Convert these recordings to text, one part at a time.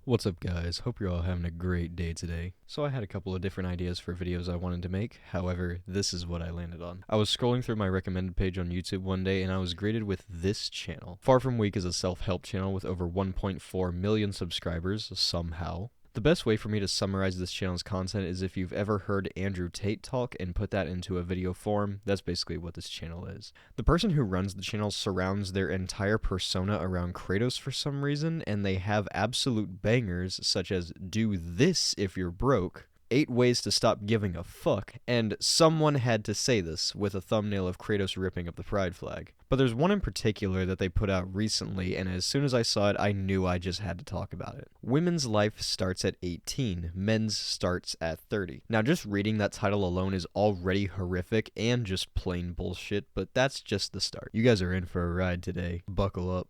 What's up guys, hope you're all having a great day today. So I had a couple of different ideas for videos I wanted to make, however, this is what I landed on. I was scrolling through my recommended page on YouTube one day and I was greeted with this channel. FarFromWeak is a self-help channel with over 1.4 million subscribers, somehow. The best way for me to summarize this channel's content is if you've ever heard Andrew Tate talk and put that into a video form, that's basically what this channel is. The person who runs the channel surrounds their entire persona around Kratos for some reason, and they have absolute bangers such as "Do this if you're broke," 8 ways to stop giving a fuck, and "Someone had to say this," with a thumbnail of Kratos ripping up the pride flag. But there's one in particular that they put out recently, and as soon as I saw it, I knew I just had to talk about it. Women's life starts at 18, men's starts at 30. Now just reading that title alone is already horrific and just plain bullshit, but that's just the start. You guys are in for a ride today. Buckle up.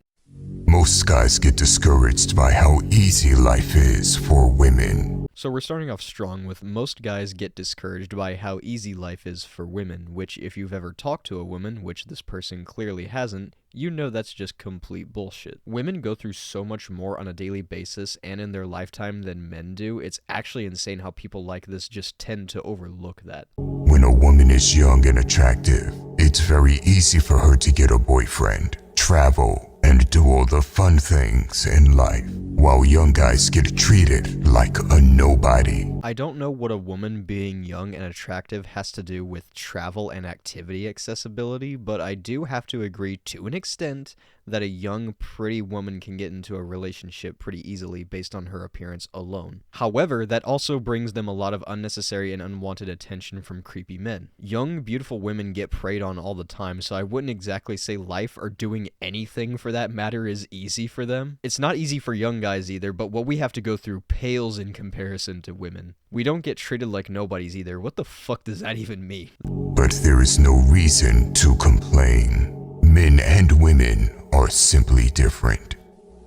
Most guys get discouraged by how easy life is for women. So we're starting off strong with most guys get discouraged by how easy life is for women, which if you've ever talked to a woman, which this person clearly hasn't, you know that's just complete bullshit. Women go through so much more on a daily basis and in their lifetime than men do. It's actually insane how people like this just tend to overlook that. When a woman is young and attractive, it's very easy for her to get a boyfriend, travel, and do all the fun things in life, while young guys get treated like a nobody. I don't know what a woman being young and attractive has to do with travel and activity accessibility, but I do have to agree to an extent that a young, pretty woman can get into a relationship pretty easily based on her appearance alone. However, that also brings them a lot of unnecessary and unwanted attention from creepy men. Young, beautiful women get preyed on all the time, so I wouldn't exactly say life or doing anything for that matter is easy for them. It's not easy for young guys either, but what we have to go through pales in comparison to women. We don't get treated like nobodies either. What the fuck does that even mean? But there is no reason to complain. Men and women are simply different.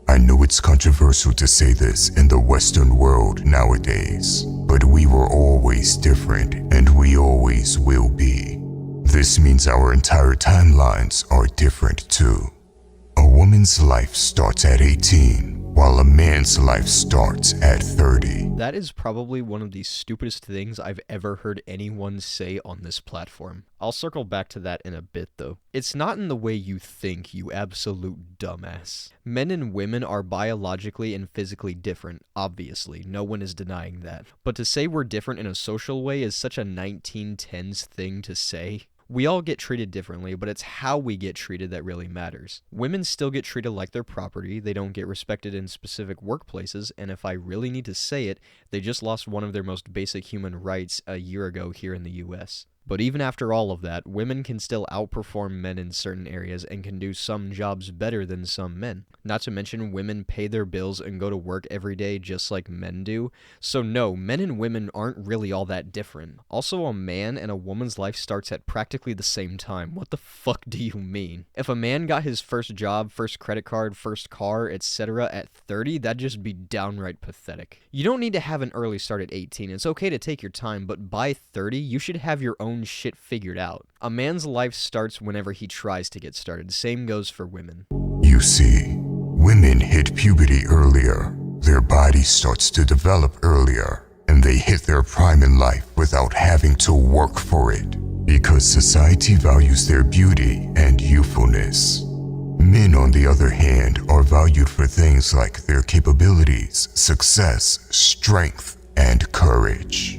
I know it's controversial to say this in the Western world nowadays, but we were always different and we always will be. This means our entire timelines are different too. A woman's life starts at 18, while a man's life starts at 30. That is probably one of the stupidest things I've ever heard anyone say on this platform. I'll circle back to that in a bit though. It's not in the way you think, you absolute dumbass. Men and women are biologically and physically different, obviously, no one is denying that. But to say we're different in a social way is such a 1910s thing to say. We all get treated differently, but it's how we get treated that really matters. Women still get treated like they're property, they don't get respected in specific workplaces, and if I really need to say it, they just lost one of their most basic human rights a year ago here in the US. But even after all of that, women can still outperform men in certain areas and can do some jobs better than some men. Not to mention, women pay their bills and go to work every day just like men do. So no, men and women aren't really all that different. Also, a man and a woman's life starts at practically the same time. What the fuck do you mean? If a man got his first job, first credit card, first car, etc. at 30, that'd just be downright pathetic. You don't need to have an early start at 18. It's okay to take your time, but by 30, you should have your own shit figured out. A man's life starts whenever he tries to get started. Same goes for women. You see, women hit puberty earlier, their body starts to develop earlier, and they hit their prime in life without having to work for it, because society values their beauty and youthfulness. Men, on the other hand, are valued for things like their capabilities, success, strength, and courage.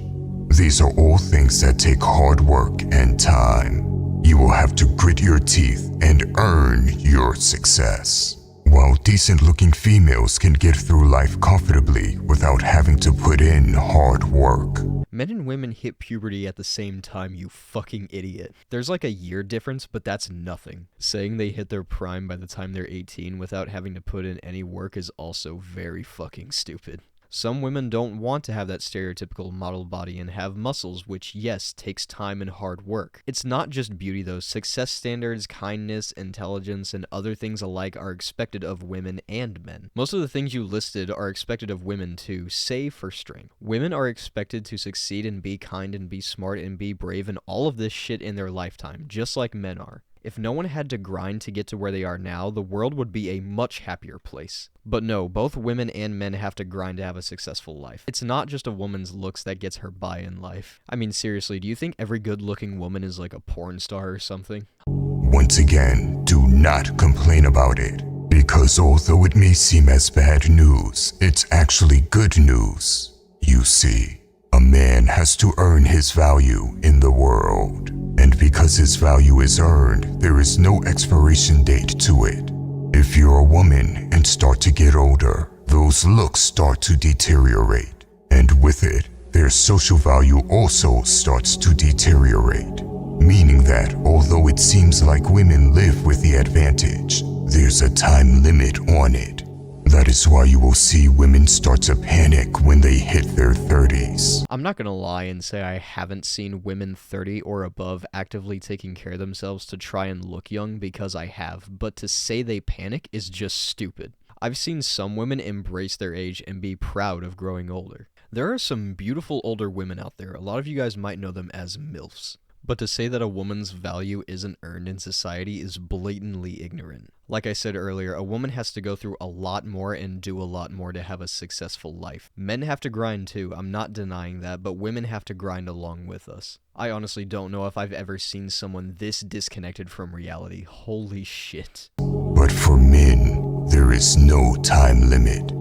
These are all things that take hard work and time. You will have to grit your teeth and earn your success. While decent-looking females can get through life comfortably without having to put in hard work. Men and women hit puberty at the same time, you fucking idiot. There's like a year difference, but that's nothing. Saying they hit their prime by the time they're 18 without having to put in any work is also very fucking stupid. Some women don't want to have that stereotypical model body and have muscles, which yes, takes time and hard work. It's not just beauty though. Success standards, kindness, intelligence, and other things alike are expected of women and men. Most of the things you listed are expected of women too, save for strength. Women are expected to succeed and be kind and be smart and be brave and all of this shit in their lifetime, just like men are. If no one had to grind to get to where they are now, the world would be a much happier place. But no, both women and men have to grind to have a successful life. It's not just a woman's looks that gets her by in life. I mean, seriously, do you think every good-looking woman is like a porn star or something? Once again, do not complain about it, because although it may seem as bad news, it's actually good news. You see, a man has to earn his value in the world, and because his value is earned, there is no expiration date to it. If you're a woman and start to get older, those looks start to deteriorate, and with it, their social value also starts to deteriorate. Meaning that although it seems like women live with the advantage, there's a time limit on it. That is why you will see women start to panic when they hit their 30s. I'm not gonna lie and say I haven't seen women 30 or above actively taking care of themselves to try and look young, because I have, but to say they panic is just stupid. I've seen some women embrace their age and be proud of growing older. There are some beautiful older women out there. A lot of you guys might know them as MILFs. But to say that a woman's value isn't earned in society is blatantly ignorant. Like I said earlier, a woman has to go through a lot more and do a lot more to have a successful life. Men have to grind too, I'm not denying that, but women have to grind along with us. I honestly don't know if I've ever seen someone this disconnected from reality. Holy shit. But for men, there is no time limit.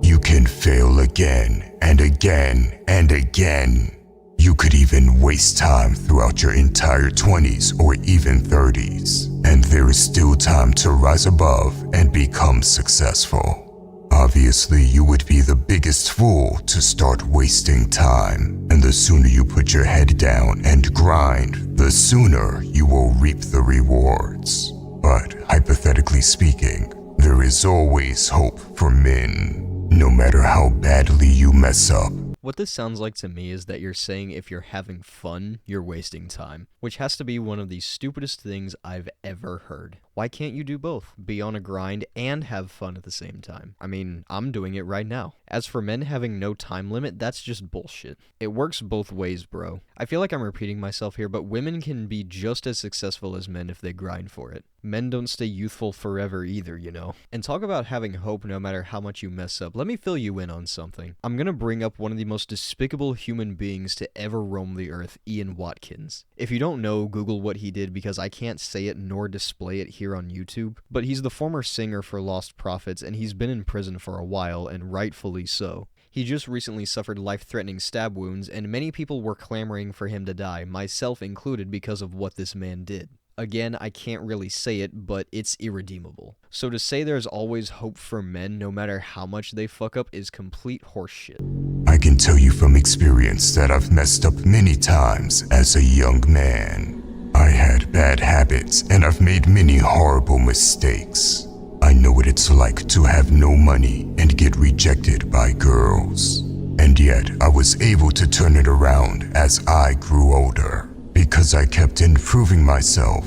You can fail again and again and again. You could even waste time throughout your entire 20s or even 30s, and there is still time to rise above and become successful. Obviously, you would be the biggest fool to start wasting time, and the sooner you put your head down and grind, the sooner you will reap the rewards. But hypothetically speaking, there is always hope for men, no matter how badly you mess up. What this sounds like to me is that you're saying if you're having fun, you're wasting time, which has to be one of the stupidest things I've ever heard. Why can't you do both? Be on a grind and have fun at the same time. I mean, I'm doing it right now. As for men having no time limit, that's just bullshit. It works both ways, bro. I feel like I'm repeating myself here, but women can be just as successful as men if they grind for it. Men don't stay youthful forever either, you know? And talk about having hope no matter how much you mess up. Let me fill you in on something. I'm gonna bring up one of the most despicable human beings to ever roam the earth, Ian Watkins. If you don't know, Google what he did, because I can't say it nor display it here on YouTube, but he's the former singer for Lost Prophets, and he's been in prison for a while, and rightfully so. He just recently suffered life-threatening stab wounds, and many people were clamoring for him to die, myself included, because of what this man did. Again, I can't really say it, but it's irredeemable. So to say there's always hope for men no matter how much they fuck up is complete horseshit. I can tell you from experience that I've messed up many times as a young man. I had bad habits and I've made many horrible mistakes. I know what it's like to have no money and get rejected by girls. And yet I was able to turn it around as I grew older, because I kept improving myself,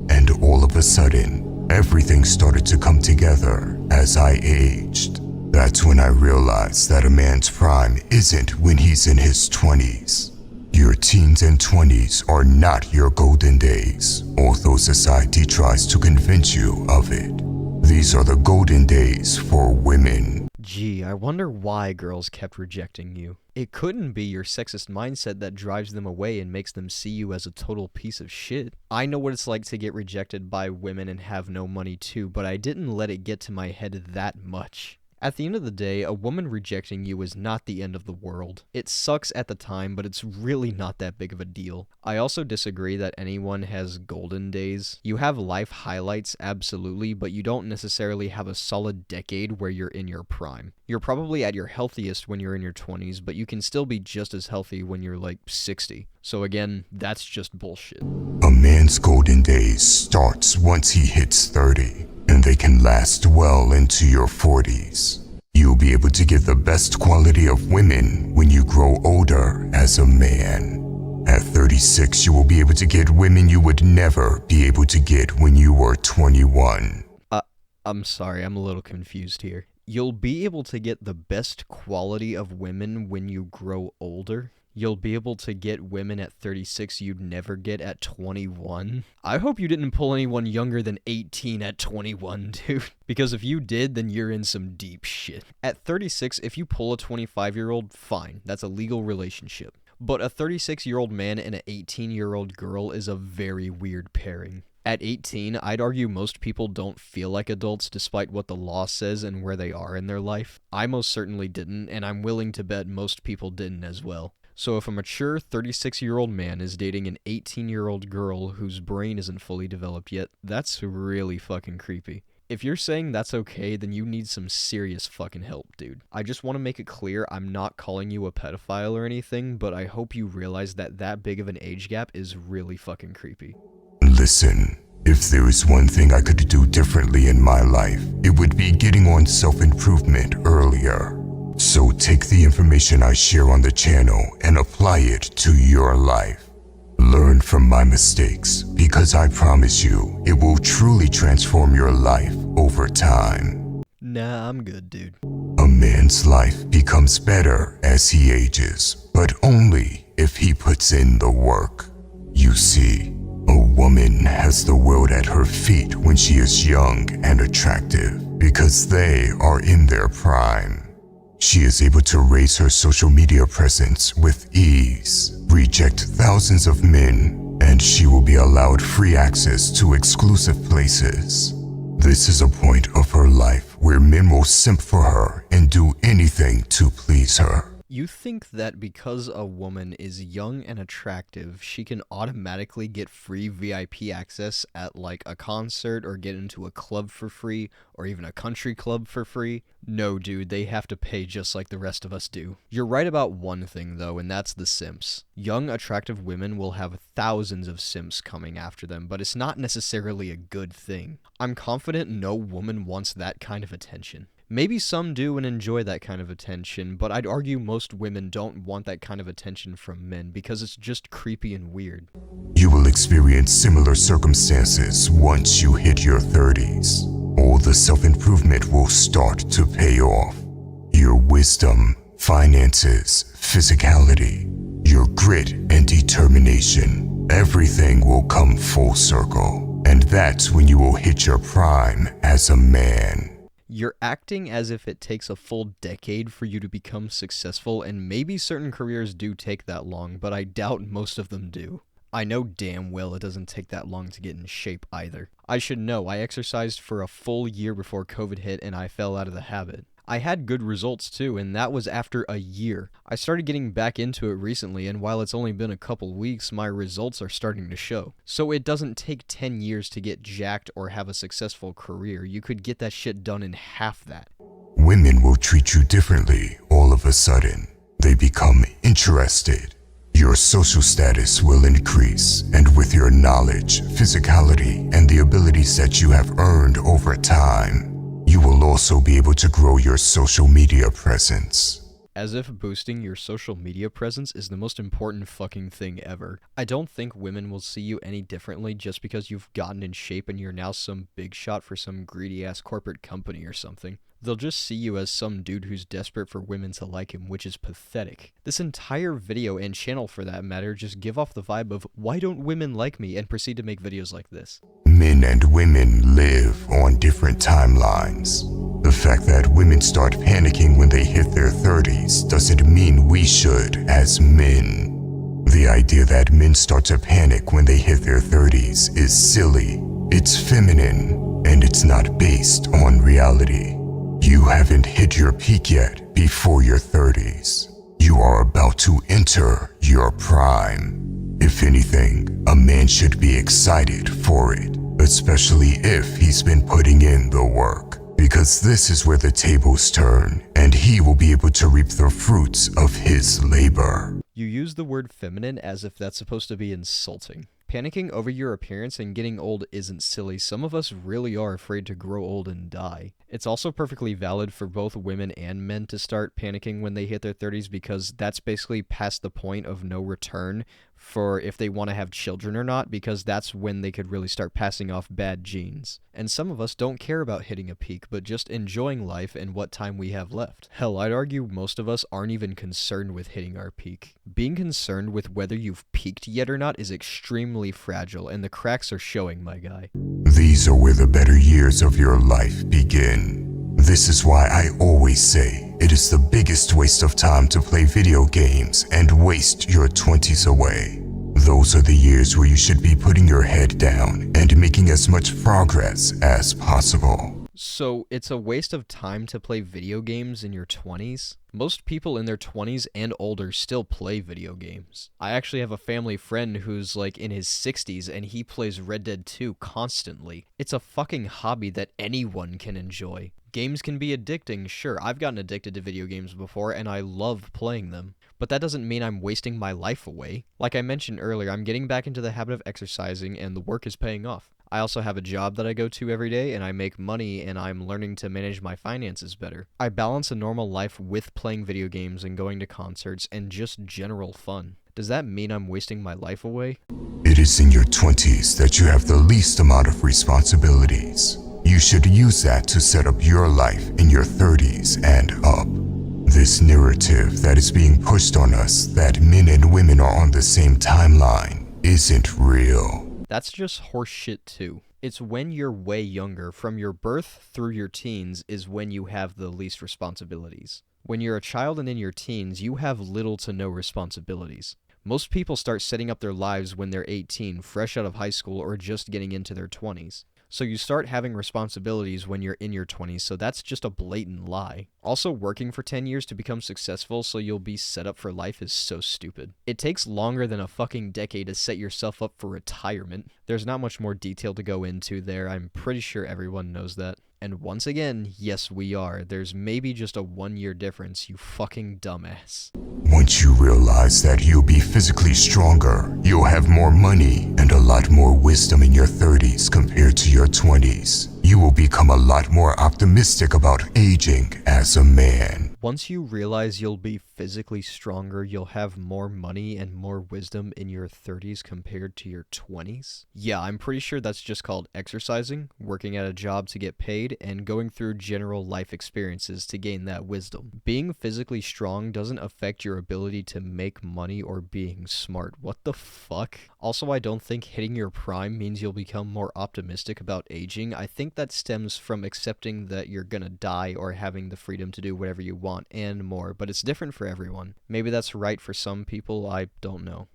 and all of a sudden, everything started to come together as I aged. That's when I realized that a man's prime isn't when he's in his 20s. Your teens and 20s are not your golden days, although society tries to convince you of it. These are the golden days for women. Gee, I wonder why girls kept rejecting you. It couldn't be your sexist mindset that drives them away and makes them see you as a total piece of shit. I know what it's like to get rejected by women and have no money too, but I didn't let it get to my head that much. At the end of the day, a woman rejecting you is not the end of the world. It sucks at the time, but it's really not that big of a deal. I also disagree that anyone has golden days. You have life highlights, absolutely, but you don't necessarily have a solid decade where you're in your prime. You're probably at your healthiest when you're in your 20s, but you can still be just as healthy when you're like 60. So again, that's just bullshit. A man's golden days starts once he hits 30. And they can last well into your 40s. You'll be able to get the best quality of women when you grow older as a man. At 36, you will be able to get women you would never be able to get when you were 21. I'm sorry, I'm a little confused here. You'll be able to get the best quality of women when you grow older? You'll be able to get women at 36 you'd never get at 21. I hope you didn't pull anyone younger than 18 at 21, dude. Because if you did, then you're in some deep shit. At 36, if you pull a 25-year-old, fine. That's a legal relationship. But a 36-year-old man and an 18-year-old girl is a very weird pairing. At 18, I'd argue most people don't feel like adults despite what the law says and where they are in their life. I most certainly didn't, and I'm willing to bet most people didn't as well. So if a mature 36-year-old man is dating an 18-year-old girl whose brain isn't fully developed yet, that's really fucking creepy. If you're saying that's okay, then you need some serious fucking help, dude. I just want to make it clear I'm not calling you a pedophile or anything, but I hope you realize that big of an age gap is really fucking creepy. Listen, if there is one thing I could do differently in my life, it would be getting on self-improvement earlier. So take the information I share on the channel and apply it to your life. Learn from my mistakes, because I promise you, it will truly transform your life over time. Nah, I'm good, dude. A man's life becomes better as he ages, but only if he puts in the work. You see, a woman has the world at her feet when she is young and attractive, because they are in their prime. She is able to raise her social media presence with ease, reject thousands of men, and she will be allowed free access to exclusive places. This is a point of her life where men will simp for her and do anything to please her. You think that because a woman is young and attractive, she can automatically get free VIP access at like a concert or get into a club for free or even a country club for free? No, dude, they have to pay just like the rest of us do. You're right about one thing though, and that's the simps. Young, attractive women will have thousands of simps coming after them, but it's not necessarily a good thing. I'm confident no woman wants that kind of attention. Maybe some do and enjoy that kind of attention, but I'd argue most women don't want that kind of attention from men because it's just creepy and weird. You will experience similar circumstances once you hit your 30s. All the self-improvement will start to pay off. Your wisdom, finances, physicality, your grit and determination, everything will come full circle. And that's when you will hit your prime as a man. You're acting as if it takes a full decade for you to become successful, and maybe certain careers do take that long, but I doubt most of them do. I know damn well it doesn't take that long to get in shape either. I should know, I exercised for a full year before COVID hit and I fell out of the habit. I had good results too, and that was after a year. I started getting back into it recently, and while it's only been a couple weeks, my results are starting to show. So it doesn't take 10 years to get jacked or have a successful career. You could get that shit done in half that. Women will treat you differently all of a sudden. They become interested. Your social status will increase, and with your knowledge, physicality, and the abilities that you have earned over time, you will also be able to grow your social media presence. As if boosting your social media presence is the most important fucking thing ever. I don't think women will see you any differently just because you've gotten in shape and you're now some big shot for some greedy ass corporate company or something. They'll just see you as some dude who's desperate for women to like him, which is pathetic. This entire video and channel for that matter just give off the vibe of why don't women like me and proceed to make videos like this. Men and women live on different timelines. The fact that women start panicking when they hit their 30s doesn't mean we should as men. The idea that men start to panic when they hit their 30s is silly. It's feminine, and it's not based on reality. You haven't hit your peak yet before your 30s. You are about to enter your prime. If anything, a man should be excited for it, especially if he's been putting in the work, because this is where the tables turn, and he will be able to reap the fruits of his labor. You use the word feminine as if that's supposed to be insulting. Panicking over your appearance and getting old isn't silly. Some of us really are afraid to grow old and die. It's also perfectly valid for both women and men to start panicking when they hit their 30s because that's basically past the point of no return for if they want to have children or not, because that's when they could really start passing off bad genes. And some of us don't care about hitting a peak, but just enjoying life and what time we have left. Hell, I'd argue most of us aren't even concerned with hitting our peak. Being concerned with whether you've peaked yet or not is extremely fragile, and the cracks are showing, my guy. These are where the better years of your life begin. This is why I always say it is the biggest waste of time to play video games and waste your 20s away. Those are the years where you should be putting your head down and making as much progress as possible. So it's a waste of time to play video games in your 20s? Most people in their 20s and older still play video games. I actually have a family friend who's like in his 60s and he plays Red Dead 2 constantly. It's a fucking hobby that anyone can enjoy. Games can be addicting, sure. I've gotten addicted to video games before and I love playing them. But that doesn't mean I'm wasting my life away. Like I mentioned earlier, I'm getting back into the habit of exercising and the work is paying off. I also have a job that I go to every day and I make money and I'm learning to manage my finances better. I balance a normal life with playing video games and going to concerts and just general fun. Does that mean I'm wasting my life away? It is in your 20s that you have the least amount of responsibilities. You should use that to set up your life in your 30s and up. This narrative that is being pushed on us that men and women are on the same timeline isn't real. That's just horse shit too. It's when you're way younger, from your birth through your teens, is when you have the least responsibilities. When you're a child and in your teens, you have little to no responsibilities. Most people start setting up their lives when they're 18, fresh out of high school, or just getting into their 20s. So you start having responsibilities when you're in your 20s, so that's just a blatant lie. Also, working for 10 years to become successful so you'll be set up for life is so stupid. It takes longer than a fucking decade to set yourself up for retirement. There's not much more detail to go into there, I'm pretty sure everyone knows that. And once again, yes we are. There's maybe just a 1-year difference, you fucking dumbass. Once you realize that you'll be physically stronger, you'll have more money and a lot more wisdom in your 30s compared to your 20s, you will become a lot more optimistic about aging as a man. Once you realize you'll be physically stronger, you'll have more money and more wisdom in your 30s compared to your 20s? Yeah, I'm pretty sure that's just called exercising, working at a job to get paid, and going through general life experiences to gain that wisdom. Being physically strong doesn't affect your ability to make money or being smart. What the fuck? Also, I don't think hitting your prime means you'll become more optimistic about aging. I think that stems from accepting that you're gonna die or having the freedom to do whatever you want and more, but it's different for everyone. Maybe that's right for some people, I don't know.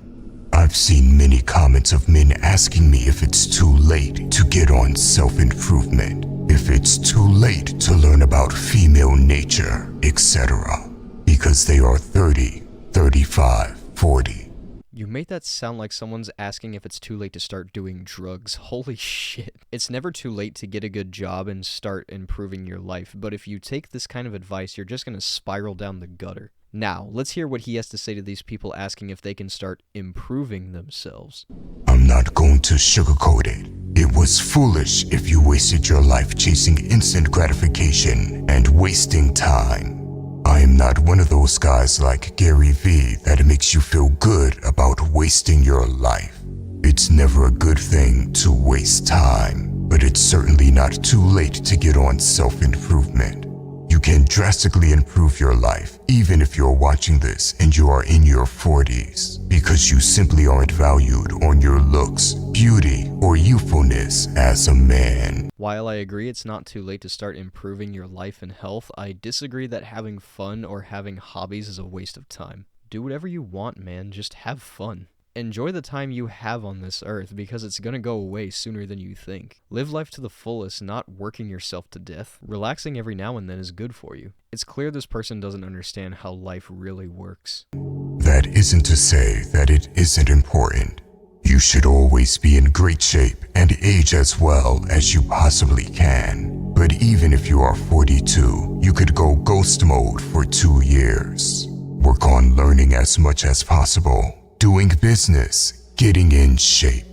I've seen many comments of men asking me if it's too late to get on self-improvement, if it's too late to learn about female nature, etc. Because they are 30, 35, 40. You made that sound like someone's asking if it's too late to start doing drugs. Holy shit. It's never too late to get a good job and start improving your life, but if you take this kind of advice, you're just gonna spiral down the gutter. Now, let's hear what he has to say to these people asking if they can start improving themselves. I'm not going to sugarcoat it. It was foolish if you wasted your life chasing instant gratification and wasting time. I am not one of those guys like Gary Vee that makes you feel good about wasting your life. It's never a good thing to waste time, but it's certainly not too late to get on self-improvement. You can drastically improve your life even if you're watching this and you are in your 40s, because you simply aren't valued on your looks, beauty, or youthfulness as a man. While I agree it's not too late to start improving your life and health, I disagree that having fun or having hobbies is a waste of time. Do whatever you want, man, just have fun. Enjoy the time you have on this earth because it's gonna go away sooner than you think. Live life to the fullest, not working yourself to death. Relaxing every now and then is good for you. It's clear this person doesn't understand how life really works. That isn't to say that it isn't important. You should always be in great shape and age as well as you possibly can. But even if you are 42, you could go ghost mode for 2 years. Work on learning as much as possible, doing business, getting in shape.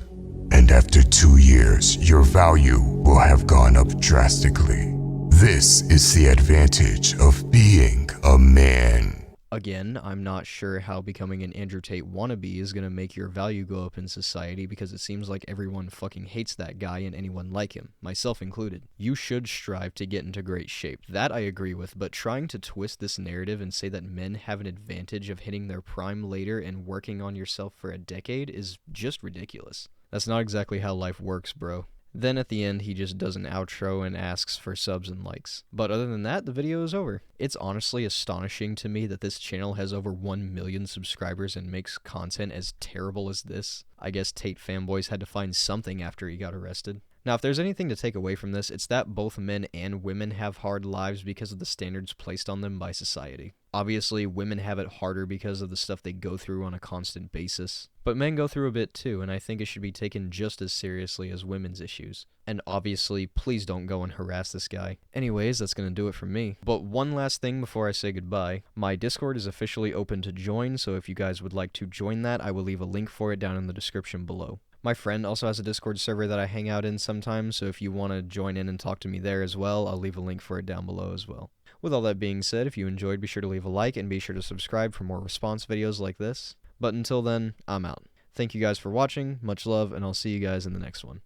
And after 2 years, your value will have gone up drastically. This is the advantage of being a man. Again, I'm not sure how becoming an Andrew Tate wannabe is gonna make your value go up in society, because it seems like everyone fucking hates that guy and anyone like him, myself included. You should strive to get into great shape. That I agree with, but trying to twist this narrative and say that men have an advantage of hitting their prime later and working on yourself for a decade is just ridiculous. That's not exactly how life works, bro. Then at the end, he just does an outro and asks for subs and likes. But other than that, the video is over. It's honestly astonishing to me that this channel has over 1 million subscribers and makes content as terrible as this. I guess Tate fanboys had to find something after he got arrested. Now, if there's anything to take away from this, it's that both men and women have hard lives because of the standards placed on them by society. Obviously, women have it harder because of the stuff they go through on a constant basis. But men go through a bit too, and I think it should be taken just as seriously as women's issues. And obviously, please don't go and harass this guy. Anyways, that's gonna do it from me. But one last thing before I say goodbye. My Discord is officially open to join, so if you guys would like to join that, I will leave a link for it down in the description below. My friend also has a Discord server that I hang out in sometimes, so if you want to join in and talk to me there as well, I'll leave a link for it down below as well. With all that being said, if you enjoyed, be sure to leave a like and be sure to subscribe for more response videos like this. But until then, I'm out. Thank you guys for watching, much love, and I'll see you guys in the next one.